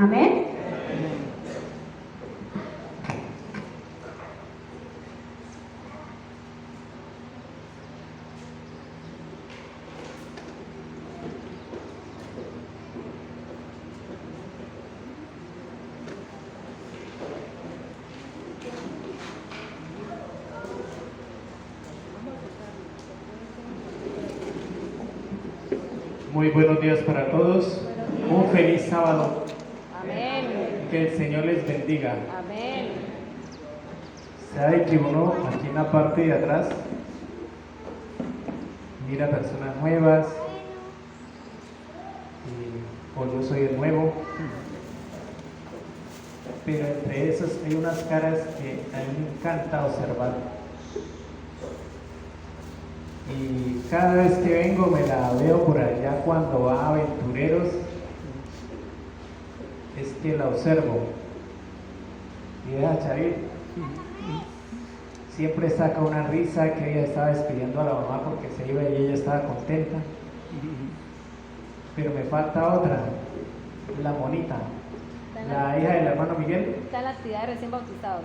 Amén. Muy buenos días para todos. Un feliz sábado. Amén. Que el Señor les bendiga. Amén. Sabe que uno aquí en la parte de atrás mira personas nuevas, o yo soy el nuevo, pero entre esos hay unas caras que a mí me encanta observar. Y cada vez que vengo me la veo por allá cuando va a Aventureros, es que la observo. Y vea, Chavi, siempre saca una risa que ella estaba despidiendo a la mamá porque se iba y ella estaba contenta. Pero me falta otra, la monita, la hija del hermano Miguel. Está en la actividad de recién bautizados.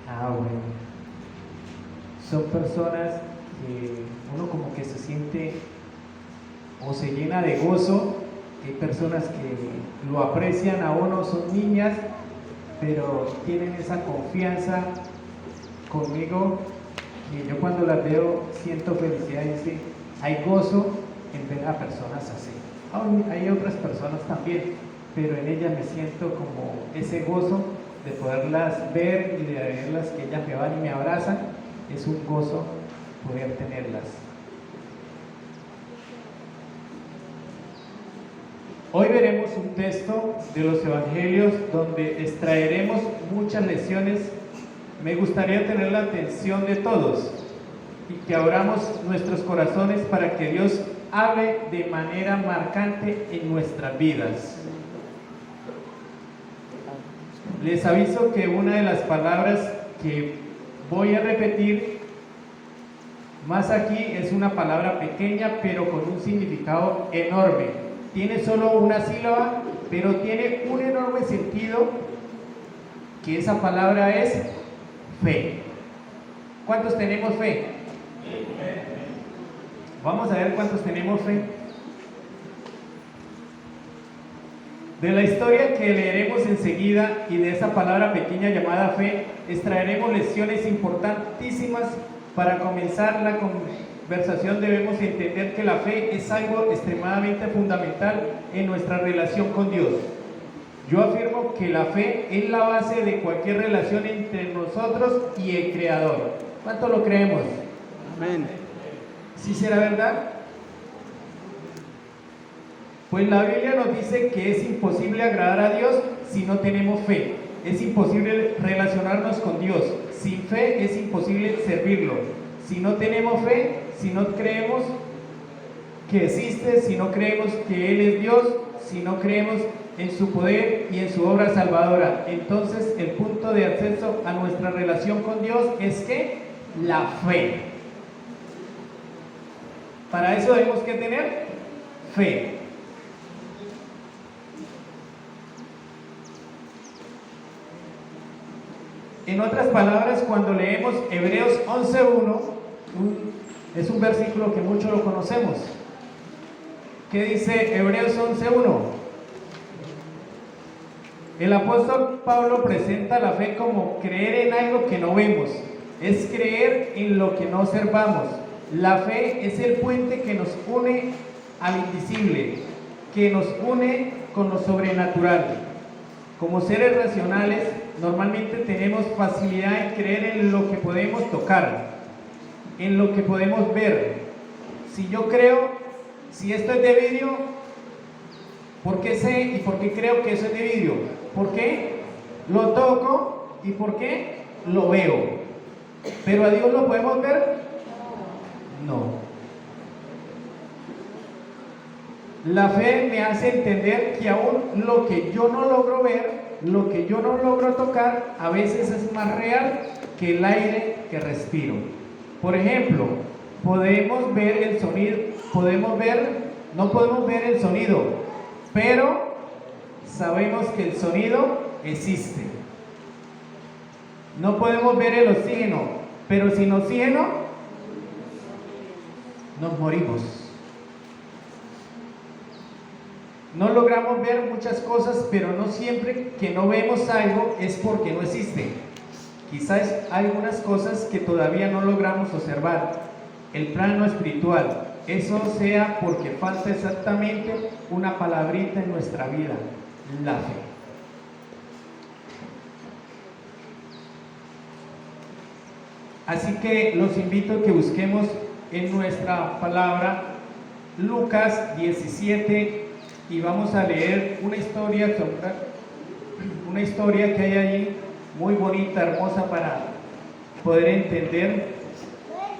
Ah, bueno. Son personas que uno como que se siente o se llena de gozo. Hay personas que lo aprecian a uno, son niñas, pero tienen esa confianza conmigo que yo cuando las veo siento felicidad y sí, hay gozo en ver a personas así. Aún hay otras personas también, pero en ellas me siento como ese gozo de poderlas ver y de verlas que ellas me van y me abrazan. Es un gozo poder tenerlas. Hoy veremos un texto de los evangelios donde extraeremos muchas lecciones. Me gustaría tener la atención de todos y que abramos nuestros corazones para que Dios hable de manera marcante en nuestras vidas. Les aviso que una de las palabras que voy a repetir más aquí es una palabra pequeña pero con un significado enorme. Tiene solo una sílaba, pero tiene un enorme sentido, que esa palabra es fe. ¿Cuántos tenemos fe? Vamos a ver cuántos tenemos fe. De la historia que leeremos enseguida y de esa palabra pequeña llamada fe, extraeremos lecciones importantísimas. Para comenzar la conversación debemos entender que la fe es algo extremadamente fundamental en nuestra relación con Dios. Yo afirmo que la fe es la base de cualquier relación entre nosotros y el Creador. ¿Cuánto lo creemos? Amén. ¿Sí será verdad? Pues la Biblia nos dice que es imposible agradar a Dios si no tenemos fe. Es imposible relacionarnos con Dios. Sin fe es imposible servirlo. Si no tenemos fe, si no creemos que existe, si no creemos que Él es Dios, si no creemos en su poder y en su obra salvadora, entonces el punto de acceso a nuestra relación con Dios es que la fe. Para eso debemos que tener fe. En otras palabras, cuando leemos Hebreos 11:1, es un versículo que muchos lo conocemos. ¿Qué dice Hebreos 11:1? El apóstol Pablo presenta la fe como creer en algo que no vemos, es creer en lo que no observamos. La fe es el puente que nos une al invisible, que nos une con lo sobrenatural. Como seres racionales, normalmente tenemos facilidad en creer en lo que podemos tocar, en lo que podemos ver. Si yo creo, si esto es de vidrio, ¿por qué sé y por qué creo que eso es de vidrio? ¿Por qué lo toco y por qué lo veo? ¿Pero a Dios lo podemos ver? No. La fe me hace entender que aún lo que yo no logro ver, lo que yo no logro tocar, a veces es más real que el aire que respiro. Por ejemplo, podemos ver el sonido, no podemos ver el sonido, pero sabemos que el sonido existe. No podemos ver el oxígeno, pero sin oxígeno nos morimos. No logramos ver muchas cosas, pero no siempre que no vemos algo es porque no existe. Quizás hay algunas cosas que todavía no logramos observar. El plano espiritual, eso sea porque falta exactamente una palabrita en nuestra vida, la fe. Así que los invito a que busquemos en nuestra palabra Lucas 17 y vamos a leer una historia que hay allí muy bonita, hermosa, para poder entender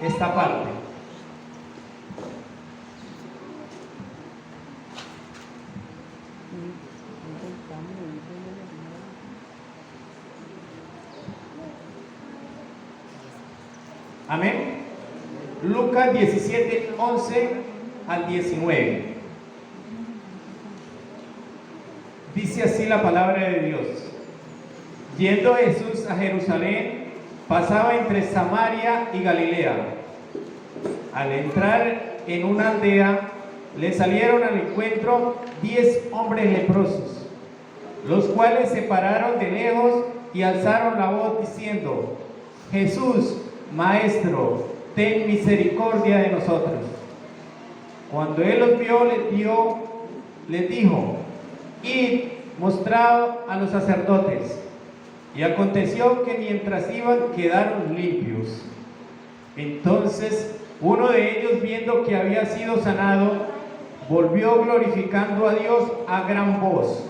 esta parte. Amén. Lucas 17, 11 al 19. Dice así la palabra de Dios. Yendo Jesús a Jerusalén, pasaba entre Samaria y Galilea. Al entrar en una aldea, le salieron al encuentro 10 hombres leprosos, los cuales se pararon de lejos y alzaron la voz diciendo: Jesús, Maestro, ten misericordia de nosotros. Cuando él los vio, les dijo: id, mostrad a los sacerdotes. Y aconteció que mientras iban, quedaron limpios. Entonces uno de ellos, viendo que había sido sanado, volvió glorificando a Dios a gran voz,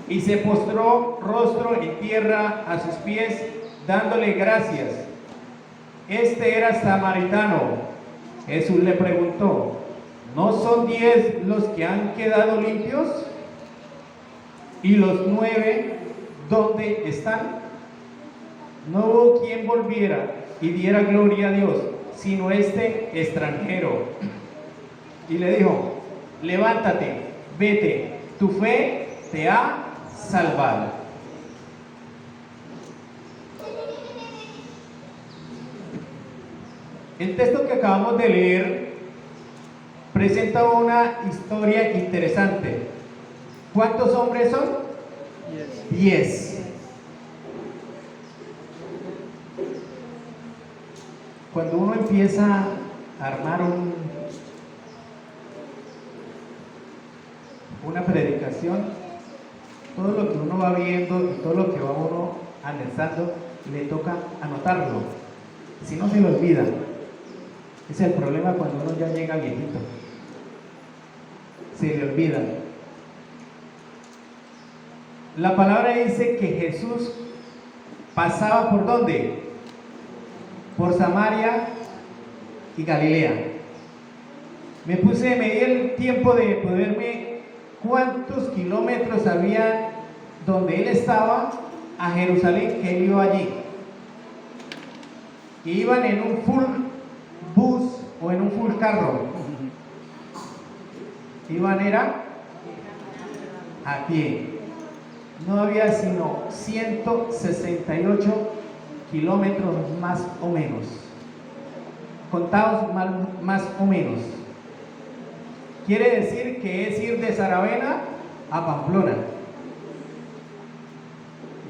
y se postró rostro en tierra a sus pies, dándole gracias. Este era samaritano. Jesús le preguntó: ¿no son 10 los que han quedado limpios? ¿Y los 9 dónde están? No hubo quien volviera y diera gloria a Dios, sino este extranjero. Y le dijo: levántate, vete, tu fe te ha salvado. El texto que acabamos de leer presenta una historia interesante. ¿Cuántos hombres son? 10. Cuando uno empieza a armar una predicación, todo lo que uno va viendo y todo lo que va uno analizando, le toca anotarlo. Si no, se lo olvida. Ese es el problema cuando uno ya llega viejito. Se le olvida. La palabra dice que Jesús pasaba ¿por dónde? Por Samaria y Galilea. Me di el tiempo de poderme cuántos kilómetros había donde él estaba a Jerusalén, que él iba allí. Y iban en un full bus o en un full carro. Iban era a pie. No había sino 168 kilómetros más o menos, contados más o menos. Quiere decir que es ir de Saravena a Pamplona.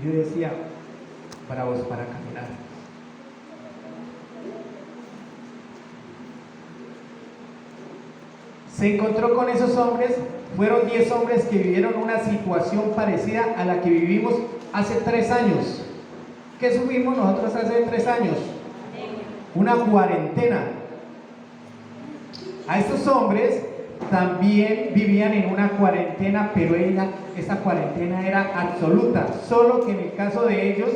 Yo decía: bravos para caminar. Se encontró con esos hombres. Fueron 10 hombres que vivieron una situación parecida a la que vivimos hace 3 años. ¿Qué sufrimos nosotros hace 3 años? Una cuarentena. A estos hombres también vivían en una cuarentena, pero esa cuarentena era absoluta, solo que en el caso de ellos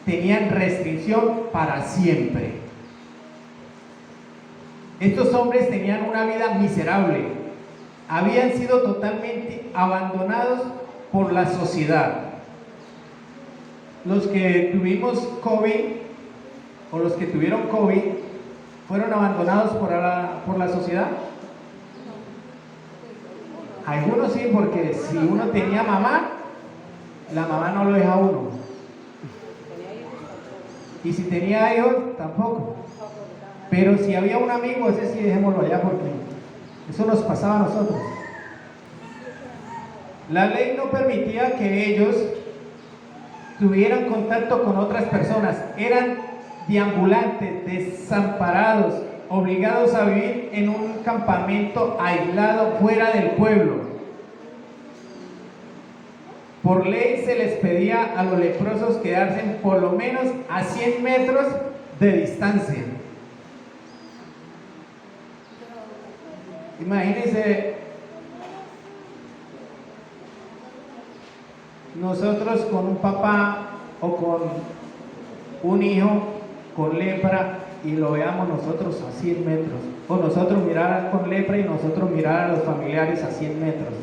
tenían restricción para siempre. Estos hombres tenían una vida miserable. Habían sido totalmente abandonados por la sociedad. Los que tuvimos COVID o los que tuvieron COVID fueron abandonados por la sociedad. Algunos sí, porque si uno tenía mamá, la mamá no lo deja a uno. Y si tenía hijos, tampoco. Pero si había un amigo, ese sí dejémoslo allá porque eso nos pasaba a nosotros. La ley no permitía que ellos tuvieran contacto con otras personas. Eran deambulantes, desamparados, obligados a vivir en un campamento aislado fuera del pueblo. Por ley se les pedía a los leprosos quedarse por lo menos a 100 metros de distancia. Imagínense nosotros con un papá o con un hijo con lepra y lo veamos nosotros a 100 metros, o nosotros mirar con lepra y nosotros mirar a los familiares a 100 metros.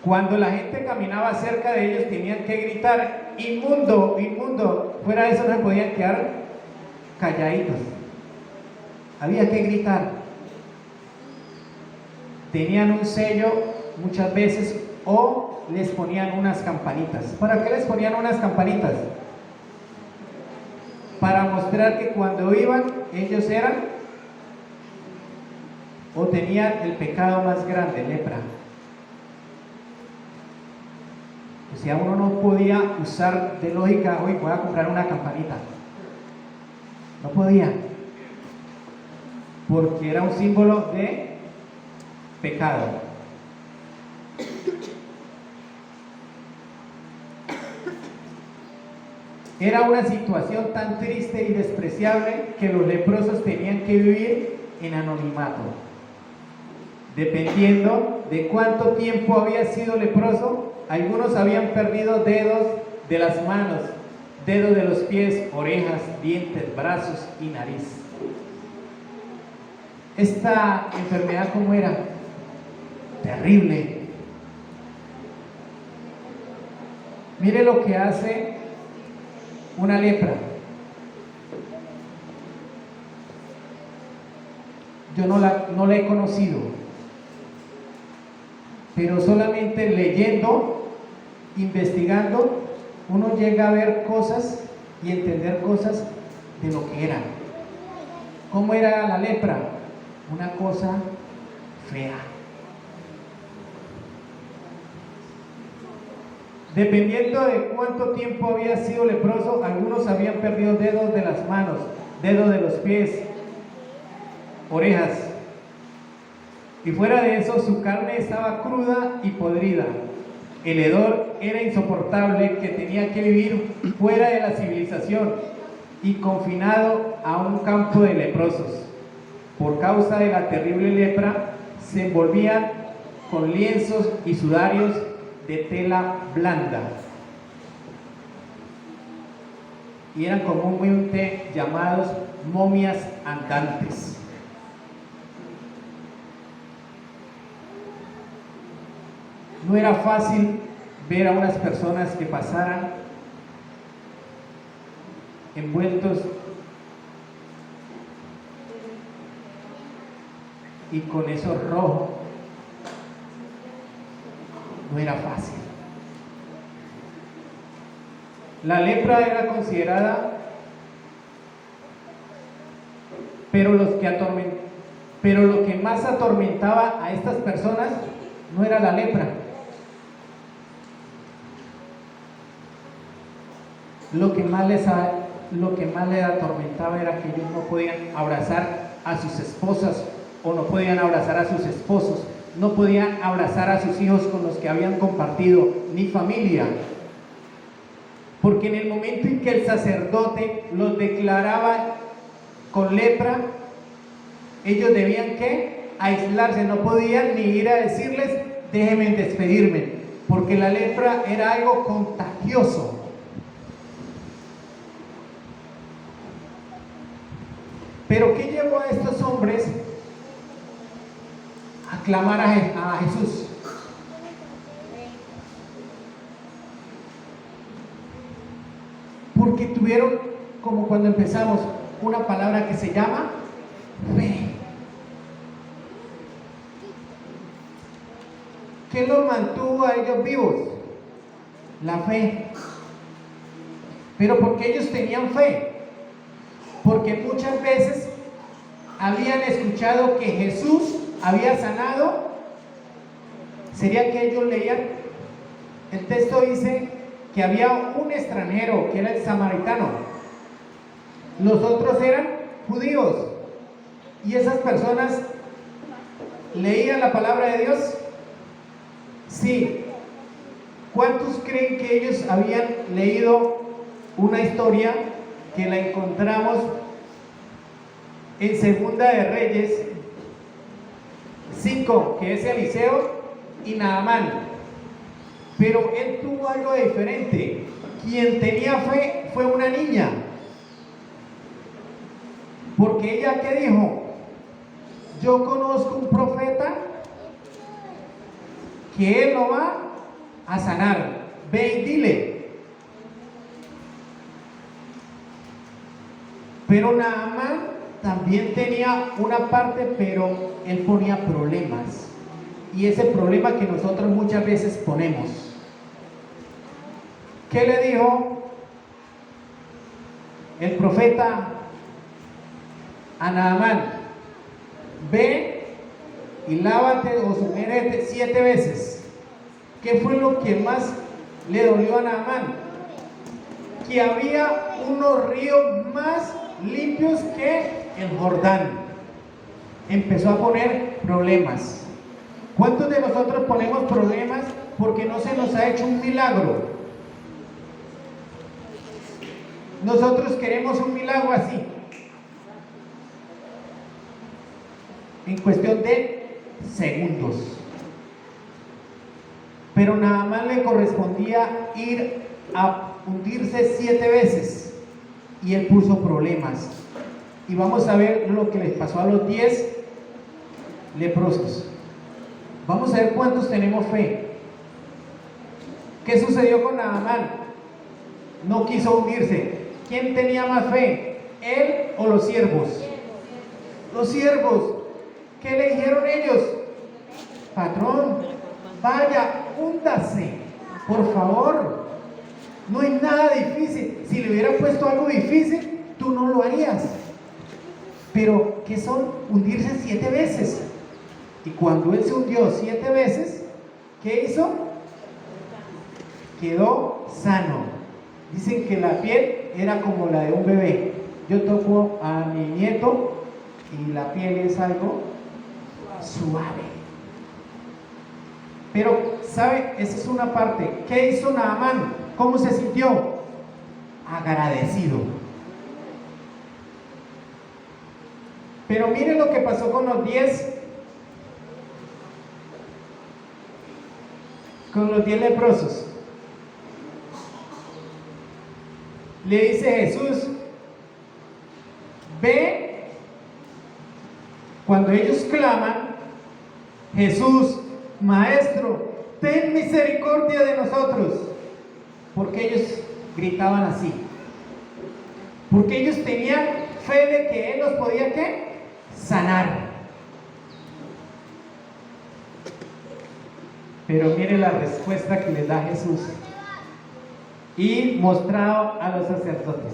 Cuando la gente caminaba cerca de ellos tenían que gritar inmundo, inmundo. Fuera de eso no se podían quedar calladitos. Había que gritar. Tenían un sello muchas veces o les ponían unas campanitas. ¿Para qué les ponían unas campanitas? Para mostrar que cuando iban ellos eran o tenían el pecado más grande, lepra. O sea, uno no podía usar de lógica, hoy voy a comprar una campanita. No podía. Porque era un símbolo de pecado. Era una situación tan triste y despreciable que los leprosos tenían que vivir en anonimato. Dependiendo de cuánto tiempo había sido leproso, algunos habían perdido dedos de las manos, dedos de los pies, orejas, dientes, brazos y nariz. Esta enfermedad, ¿cómo era? Terrible. Mire lo que hace una lepra. Yo no la he conocido, pero solamente leyendo, investigando, uno llega a ver cosas y entender cosas de lo que era. ¿Cómo era la lepra? Una cosa fea. Dependiendo de cuánto tiempo había sido leproso, algunos habían perdido dedos de las manos, dedos de los pies, orejas. Y fuera de eso, su carne estaba cruda y podrida. El hedor era insoportable, que tenía que vivir fuera de la civilización y confinado a un campo de leprosos. Por causa de la terrible lepra, se envolvían con lienzos y sudarios de tela blanda. Y eran comúnmente llamados momias andantes. No era fácil ver a unas personas que pasaran envueltos y con eso rojo. No era fácil. La lepra era considerada, pero lo que más atormentaba a estas personas no era la lepra. Lo que más les atormentaba era que ellos no podían abrazar a sus esposas o no podían abrazar a sus esposos, no podían abrazar a sus hijos con los que habían compartido, ni familia. Porque en el momento en que el sacerdote los declaraba con lepra, ellos debían que aislarse, no podían ni ir a decirles, déjenme despedirme, porque la lepra era algo contagioso. Pero ¿qué llevó a estos hombres a clamar a Jesús? Porque tuvieron como cuando empezamos, una palabra que se llama fe. ¿Qué los mantuvo a ellos vivos? La fe. Pero porque ellos tenían fe, porque muchas veces habían escuchado que Jesús había sanado. Sería que ellos leían, el texto dice que había un extranjero que era el samaritano, los otros eran judíos, y esas personas leían la palabra de Dios. Sí. ¿Cuántos creen que ellos habían leído una historia que la encontramos en Segunda de Reyes 5, que es Eliseo y Naamán? Pero él tuvo algo diferente. Quien tenía fe fue una niña, porque ella, ¿qué dijo? Yo conozco un profeta que él lo va a sanar, ve y dile. Pero Naamán también tenía una parte, pero él ponía problemas, y ese problema que nosotros muchas veces ponemos. ¿Qué le dijo el profeta a Naamán? Ve y lávate o sumérgete 7 veces. ¿Qué fue lo que más le dolió a Naamán? Que había unos ríos más limpios que el Jordán. Empezó a poner problemas. ¿Cuántos de nosotros ponemos problemas porque no se nos ha hecho un milagro? Nosotros queremos un milagro así, en cuestión de segundos. Pero nada más le correspondía ir a hundirse 7 veces, y él puso problemas. Y vamos a ver lo que les pasó a los 10 leprosos. Vamos a ver cuántos tenemos fe. ¿Qué sucedió con Naamán? No quiso hundirse. ¿Quién tenía más fe? ¿Él o los siervos? Los siervos. ¿Qué le dijeron ellos? Patrón, vaya, húndase, por favor. No es nada difícil. Si le hubiera puesto algo difícil, tú no lo harías. Pero, ¿qué son? Hundirse 7 veces. Y cuando él se hundió 7 veces, ¿qué hizo? Quedó sano. Dicen que la piel era como la de un bebé. Yo toco a mi nieto y la piel es algo suave. Pero, ¿sabe? Esa es una parte. ¿Qué hizo Naamán? ¿Cómo se sintió? Agradecido. Pero miren lo que pasó con los 10. Con los 10 leprosos. Le dice Jesús, ve. Cuando ellos claman, Jesús, Maestro, ten misericordia de nosotros. Porque ellos gritaban así. Porque ellos tenían fe de que Él los podía, ¿qué? Sanar. Pero mire la respuesta que les da Jesús. Y mostrado a los sacerdotes.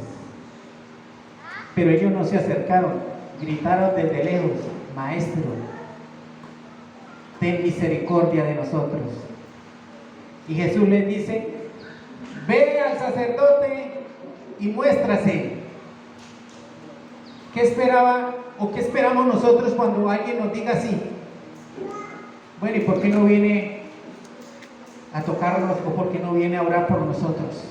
Pero ellos no se acercaron, gritaron desde lejos, Maestro, ten misericordia de nosotros. Y Jesús les dice, ve al sacerdote y muéstrase. ¿Qué esperaba o qué esperamos nosotros cuando alguien nos diga así? Bueno, ¿y por qué no viene a tocarnos o por qué no viene a orar por nosotros?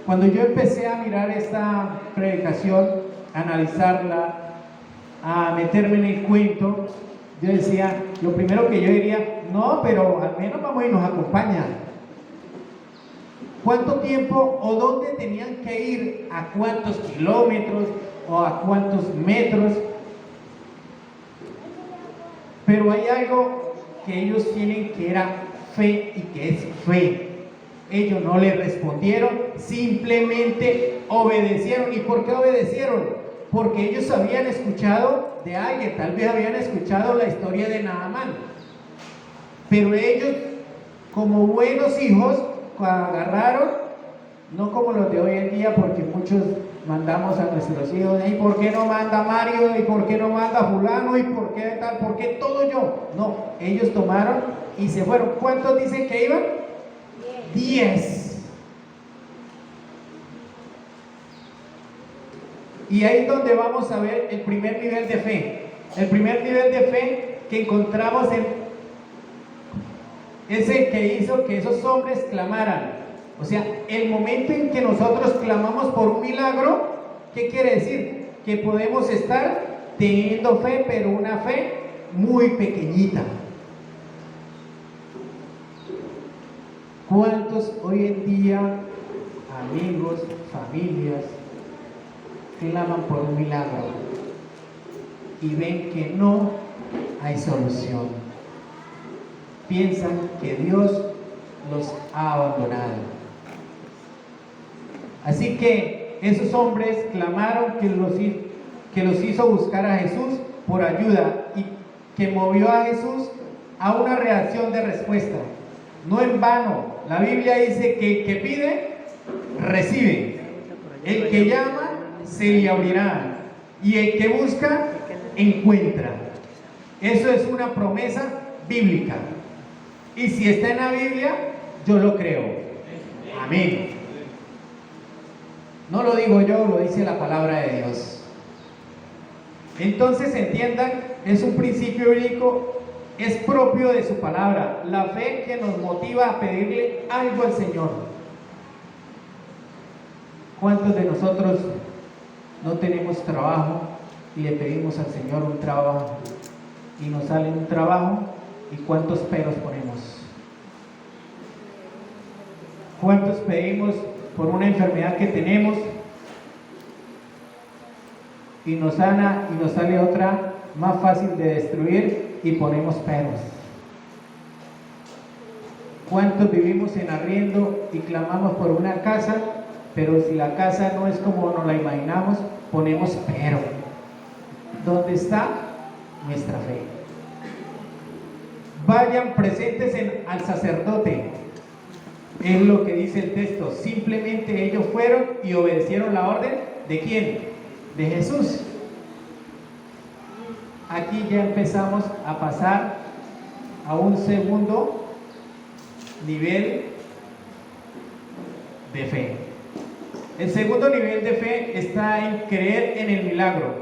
Cuando yo empecé a mirar esta predicación, a analizarla, a meterme en el cuento, yo decía, lo primero que yo diría, no, pero al menos vamos y nos acompaña. ¿Cuánto tiempo o dónde tenían que ir? ¿A cuántos kilómetros o a cuántos metros? Pero hay algo que ellos tienen que era fe y que es fe. Ellos no le respondieron, simplemente obedecieron. ¿Y por qué obedecieron? Porque ellos habían escuchado de alguien, tal vez habían escuchado la historia de Naamán. Pero ellos, como buenos hijos, agarraron, no como los de hoy en día, porque muchos mandamos a nuestros hijos, ¿y por qué no manda Mario? ¿Y por qué no manda fulano? ¿Y por qué tal? ¿Por qué todo yo? No, ellos tomaron y se fueron. ¿Cuántos dicen que iban? 10. Y ahí es donde vamos a ver el primer nivel de fe. El primer nivel de fe que encontramos es el que hizo que esos hombres clamaran. O sea, el momento en que nosotros clamamos por un milagro, ¿qué quiere decir? Que podemos estar teniendo fe, pero una fe muy pequeñita. ¿Cuántos hoy en día, amigos, familias, claman por un milagro y ven que no hay solución? Piensan que Dios los ha abandonado. Así que esos hombres clamaron que los hizo buscar a Jesús por ayuda y que movió a Jesús a una reacción de respuesta. No en vano, la Biblia dice que el que pide, recibe. El que llama, se le abrirá. Y el que busca, encuentra. Eso es una promesa bíblica. Y si está en la Biblia, yo lo creo. Amén. No lo digo yo, lo dice la palabra de Dios. Entonces entiendan, es un principio bíblico, es propio de su palabra, la fe que nos motiva a pedirle algo al Señor. ¿Cuántos de nosotros no tenemos trabajo y le pedimos al Señor un trabajo y nos sale un trabajo y cuántos peros ponemos? ¿Cuántos pedimos por una enfermedad que tenemos y nos sana y nos sale otra más fácil de destruir y ponemos peros? ¿Cuántos vivimos en arriendo y clamamos por una casa, pero si la casa no es como nos la imaginamos, ponemos pero? ¿Dónde está nuestra fe? Vayan, presentes al sacerdote. Es lo que dice el texto. Simplemente ellos fueron y obedecieron la orden. ¿De quién? De Jesús. Aquí ya empezamos a pasar a un segundo nivel de fe. El segundo nivel de fe está en creer en el milagro.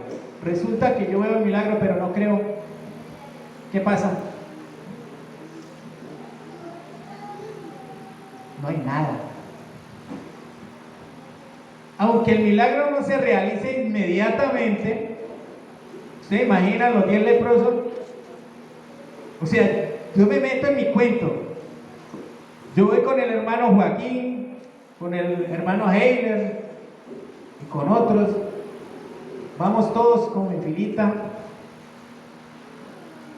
Resulta que yo veo el milagro pero no creo. ¿Qué pasa? No hay nada. Aunque el milagro no se realice inmediatamente, ¿usted imagina los 10 leprosos? O sea, yo me meto en mi cuento. Yo voy con el hermano Joaquín, con el hermano Heiler y con otros. Vamos todos como en filita.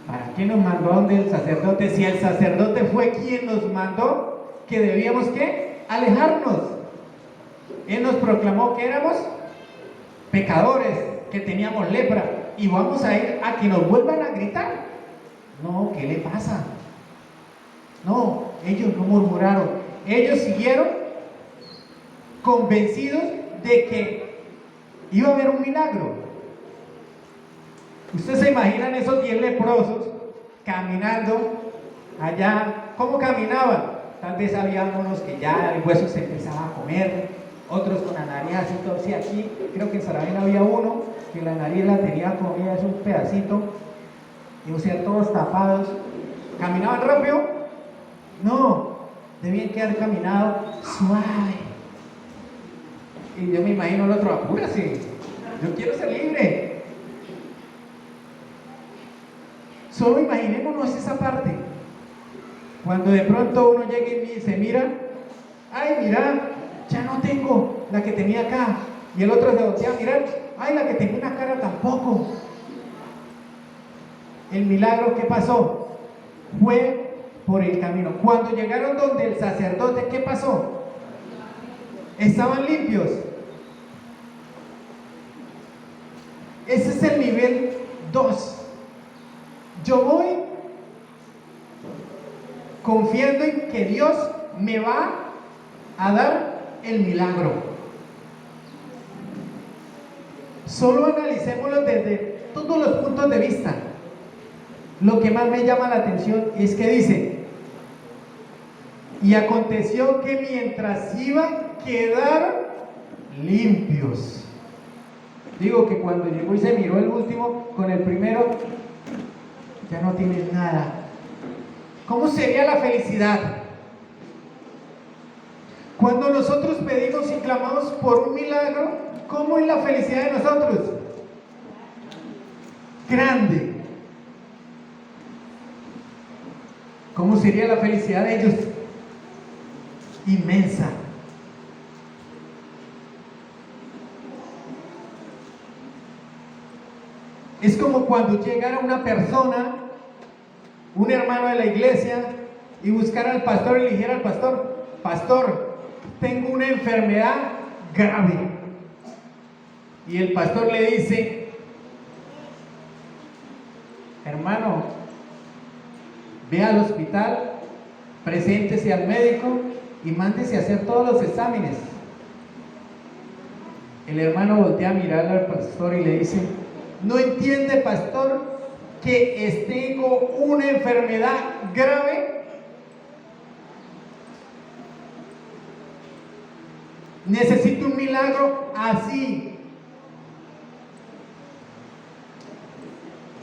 ¿Para qué nos mandó donde el sacerdote? Si el sacerdote fue quien nos mandó que debíamos ¿qué? Alejarnos. Él nos proclamó que éramos pecadores, que teníamos lepra, y vamos a ir a que nos vuelvan a gritar. No, ¿qué le pasa? No, ellos no murmuraron, ellos siguieron convencidos de que iba a haber un milagro. Ustedes se imaginan esos 10 leprosos caminando allá. ¿Cómo caminaban? Tal vez había unos que ya el hueso se empezaba a comer, otros con la nariz así torcida. Aquí creo que en Saravena había uno que la nariz la tenía comida, es un pedacito, y o sea, todos tapados. ¿Caminaban rápido? No, debían que haber caminado suave. Y yo me imagino el otro, apúrase, yo quiero ser libre. Solo imaginémonos esa parte. Cuando de pronto uno llega y se mira, ay, mira, ya no tengo la que tenía acá. Y el otro se voltea a mirar, ay, la que tenía una cara tampoco. El milagro, ¿qué pasó? Fue por el camino. Cuando llegaron donde el sacerdote, ¿qué pasó? Estaban limpios. Ese es el nivel 2. Yo voy confiando en que Dios me va a dar el milagro. Solo analicémoslo desde todos los puntos de vista. Lo que más me llama la atención es que dice: y aconteció que mientras iban, quedaron limpios. Digo que cuando llegó y se miró el último con el primero, ya no tienes nada. ¿Cómo sería la felicidad? Cuando nosotros pedimos y clamamos por un milagro, ¿cómo es la felicidad de nosotros? Grande. ¿Cómo sería la felicidad de ellos? Inmensa. Es como cuando llegara una persona, un hermano de la iglesia, y buscara al pastor y le dijera al pastor: pastor, tengo una enfermedad grave. Y el pastor le dice: hermano, ve al hospital, preséntese al médico y mándese a hacer todos los exámenes. El hermano voltea a mirar al pastor y le dice: ¿no entiende, pastor, que tengo una enfermedad grave? Necesito un milagro así.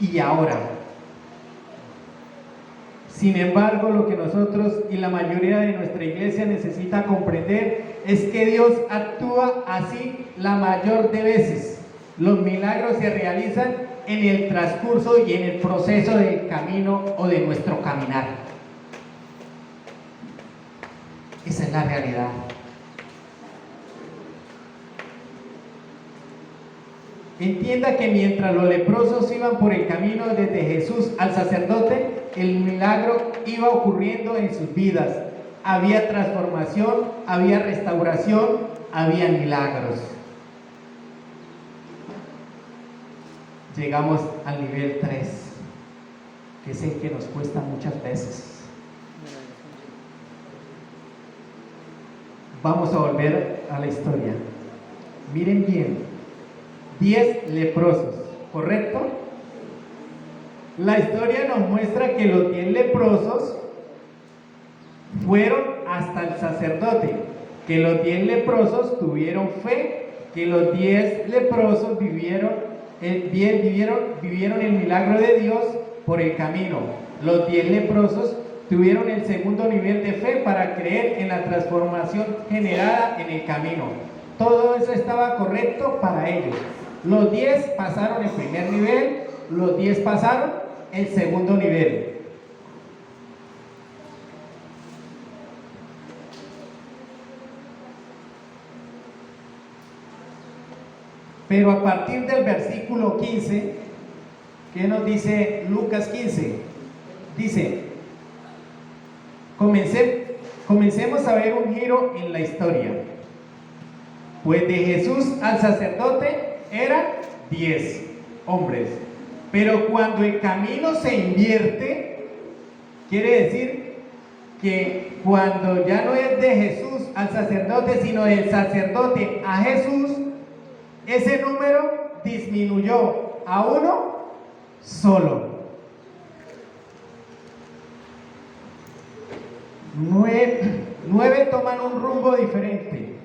Y ahora. Sin embargo, lo que nosotros y la mayoría de nuestra iglesia necesita comprender es que Dios actúa así la mayor de veces. Los milagros se realizan en el transcurso y en el proceso del camino o de nuestro caminar. Esa es la realidad. Entienda que mientras los leprosos iban por el camino desde Jesús al sacerdote, el milagro iba ocurriendo en sus vidas. Había transformación, había restauración, había milagros. Llegamos al nivel 3, que es el que nos cuesta muchas veces. Vamos a volver a la historia. Miren bien, 10 leprosos, ¿correcto? La historia nos muestra que los 10 leprosos fueron hasta el sacerdote, que los 10 leprosos tuvieron fe, que los 10 leprosos vivieron el milagro de Dios por el camino. Los 10 leprosos tuvieron el segundo nivel de fe para creer en la transformación generada en el camino. Todo eso estaba correcto para ellos. Los 10 pasaron el primer nivel, los 10 pasaron el segundo nivel. Pero a partir del versículo 15, ¿qué nos dice Lucas 15? Dice: comencemos a ver un giro en la historia. Pues de Jesús al sacerdote eran 10 hombres. Pero cuando el camino se invierte, quiere decir que cuando ya no es de Jesús al sacerdote, sino del sacerdote a Jesús, ese número disminuyó a uno solo. 9 toman un rumbo diferente.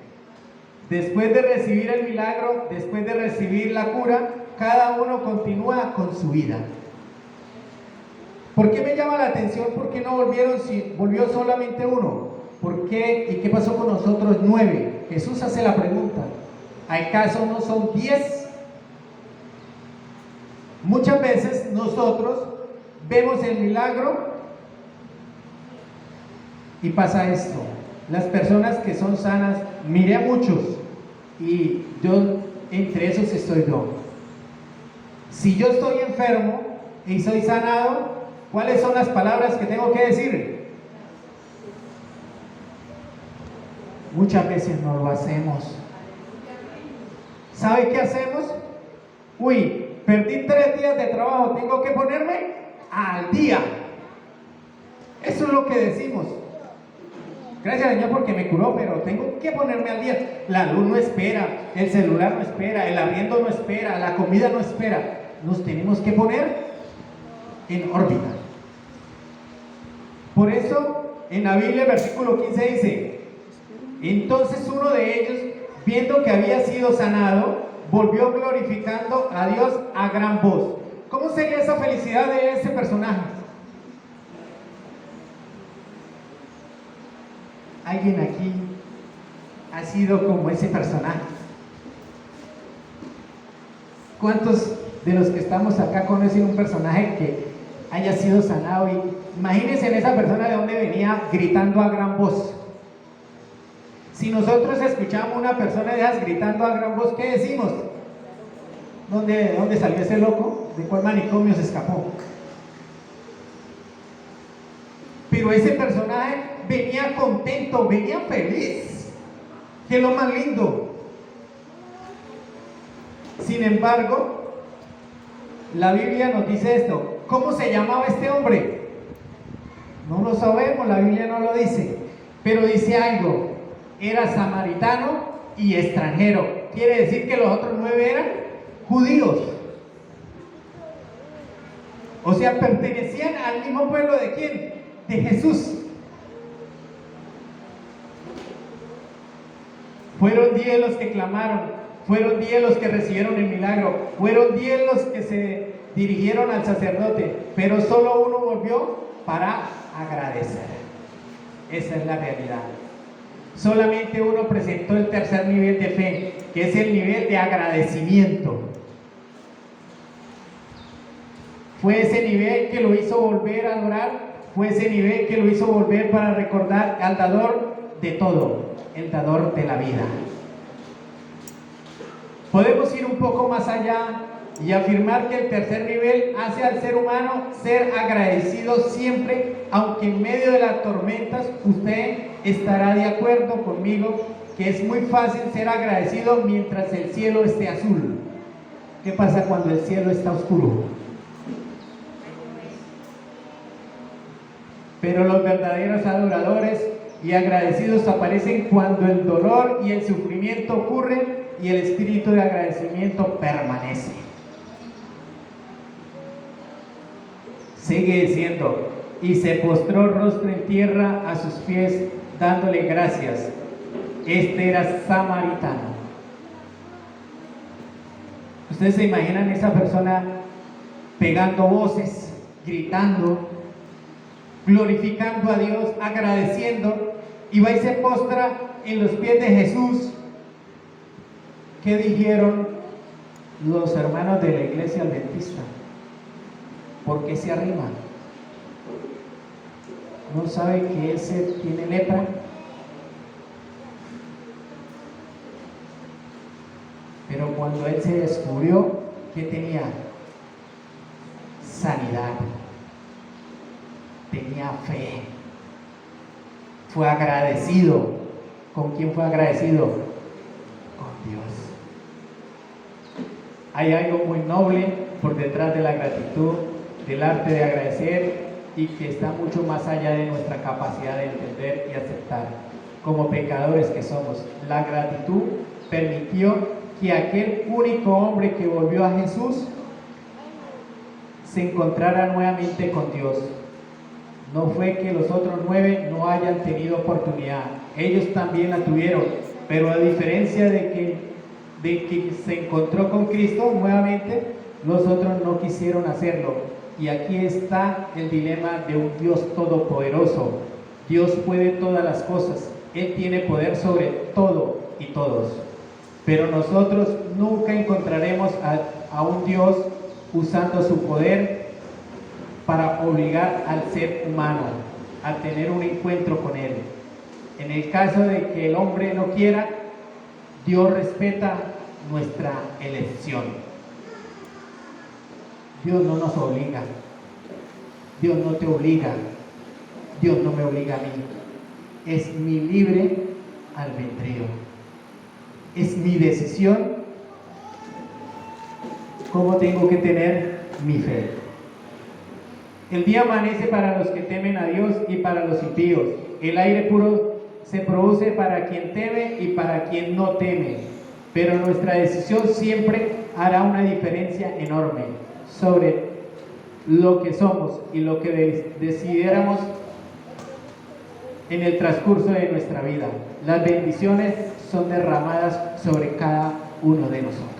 Después de recibir el milagro, después de recibir la cura, cada uno continúa con su vida. ¿Por qué me llama la atención? ¿Por qué no volvieron si volvió solamente uno? ¿Por qué? ¿Y qué pasó con nosotros 9? Jesús hace la pregunta: ¿acaso no son 10? Muchas veces nosotros vemos el milagro y pasa esto. Las personas que son sanas, miré a muchos y yo entre esos estoy yo. Si yo estoy enfermo y soy sanado, ¿cuáles son las palabras que tengo que decir? Muchas veces no lo hacemos. ¿Sabe qué hacemos? Uy, perdí 3 días de trabajo, tengo que ponerme al día. Eso es lo que decimos. Gracias Señor porque me curó, pero tengo que ponerme al día. La luz no espera, el celular no espera, el arriendo no espera, la comida no espera. Nos tenemos que poner en órbita. Por eso en la Biblia, versículo 15 dice: entonces uno de ellos, viendo que había sido sanado, volvió glorificando a Dios a gran voz. ¿Cómo sería esa felicidad de ese personaje? ¿Alguien aquí ha sido como ese personaje? ¿Cuántos de los que estamos acá conocen un personaje que haya sido sanado? Y imagínense en esa persona de donde venía gritando a gran voz. Si nosotros escuchamos una persona de esas gritando a gran voz, ¿qué decimos? ¿Dónde salió ese loco? ¿De cuál manicomio se escapó? Pero ese personaje venía contento, venía feliz, que es lo más lindo. Sin embargo, la Biblia nos dice esto. ¿Cómo se llamaba este hombre? No lo sabemos, la Biblia no lo dice, pero dice algo: era samaritano y extranjero. Quiere decir que los otros 9 eran judíos, o sea, pertenecían al mismo pueblo. ¿De quién? De Jesús. Fueron 10 los que clamaron, fueron 10 los que recibieron el milagro, fueron 10 los que se dirigieron al sacerdote, pero solo uno volvió para agradecer. Esa es la realidad. Solamente uno presentó el tercer nivel de fe, que es el nivel de agradecimiento. Fue ese nivel que lo hizo volver a adorar, fue ese nivel que lo hizo volver para recordar al dador de todo, el dador de la vida. Podemos ir un poco más allá y afirmar que el tercer nivel hace al ser humano ser agradecido siempre, aunque en medio de las tormentas. Usted estará de acuerdo conmigo que es muy fácil ser agradecido mientras el cielo esté azul. ¿Qué pasa cuando el cielo está oscuro? Pero los verdaderos adoradores y agradecidos aparecen cuando el dolor y el sufrimiento ocurren y el espíritu de agradecimiento permanece. Sigue diciendo: y se postró rostro en tierra a sus pies, dándole gracias. Este era samaritano. ¿Ustedes se imaginan esa persona pegando voces, gritando, glorificando a Dios, agradeciendo, y va y se postra en los pies de Jesús? ¿Qué dijeron los hermanos de la iglesia adventista? ¿Por qué se arriman? ¿No sabe que ese tiene lepra? Pero cuando él se descubrió, ¿qué tenía? Sanidad. Tenía fe. Fue agradecido. ¿Con quién fue agradecido? Con Dios. Hay algo muy noble por detrás de la gratitud, del arte de agradecer, y que está mucho más allá de nuestra capacidad de entender y aceptar. Como pecadores que somos, la gratitud permitió que aquel único hombre que volvió a Jesús se encontrara nuevamente con Dios. No fue que los otros 9 no hayan tenido oportunidad, ellos también la tuvieron, pero a diferencia de que se encontró con Cristo nuevamente, los otros no quisieron hacerlo. Y aquí está el dilema de un Dios todopoderoso. Dios puede todas las cosas, Él tiene poder sobre todo y todos, pero nosotros nunca encontraremos a un Dios usando su poder para obligar al ser humano a tener un encuentro con Él. En el caso de que el hombre no quiera, Dios respeta nuestra elección. Dios no nos obliga, Dios no te obliga, Dios no me obliga a mí. Es mi libre albedrío. Es mi decisión cómo tengo que tener mi fe. El día amanece para los que temen a Dios y para los impíos. El aire puro se produce para quien teme y para quien no teme. Pero nuestra decisión siempre hará una diferencia enorme sobre lo que somos y lo que decidiéramos en el transcurso de nuestra vida. Las bendiciones son derramadas sobre cada uno de nosotros.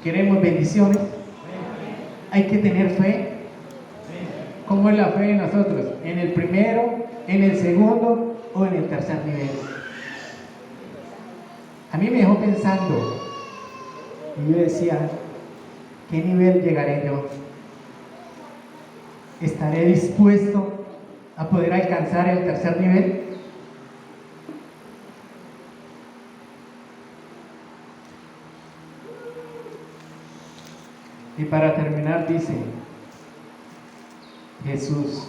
¿Queremos bendiciones? Hay que tener fe. ¿Cómo es la fe en nosotros? ¿En el primero, en el segundo o en el tercer nivel? A mí me dejó pensando y yo decía, ¿qué nivel llegaré yo? ¿Estaré dispuesto a poder alcanzar el tercer nivel? Y para terminar dice, Jesús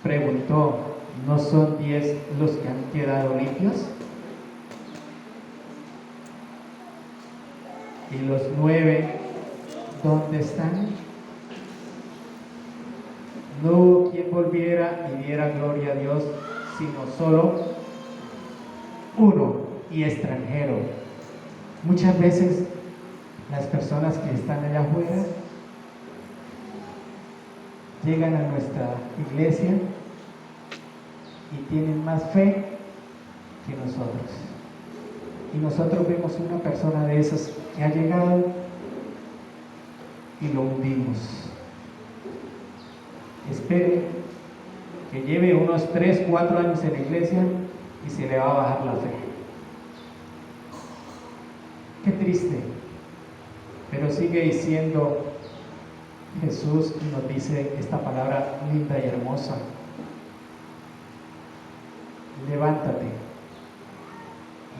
preguntó, ¿no son 10 los que han quedado limpios? ¿Y los 9 dónde están? No hubo quien volviera y diera gloria a Dios, sino solo uno y extranjero. Muchas veces las personas que están allá afuera llegan a nuestra iglesia y tienen más fe que nosotros. Y nosotros vemos una persona de esas que ha llegado y lo hundimos. Espere que lleve unos 3, 4 años en la iglesia y se le va a bajar la fe. Qué triste. Pero sigue diciendo Jesús y nos dice esta palabra linda y hermosa. Levántate,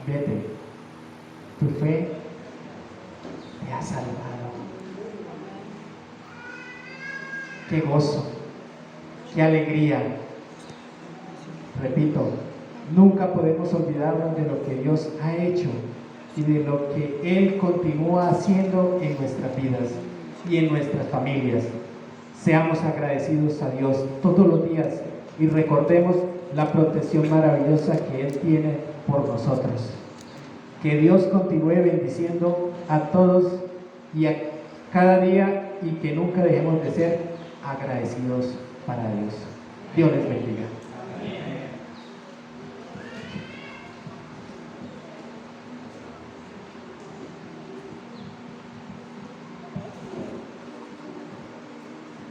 vete, tu fe te ha salvado. Qué gozo, qué alegría. Repito, nunca podemos olvidarnos de lo que Dios ha hecho y de lo que Él continúa haciendo en nuestras vidas y en nuestras familias. Seamos agradecidos a Dios todos los días y recordemos la protección maravillosa que Él tiene por nosotros. Que Dios continúe bendiciendo a todos y a cada día y que nunca dejemos de ser agradecidos para Dios. Dios les bendiga.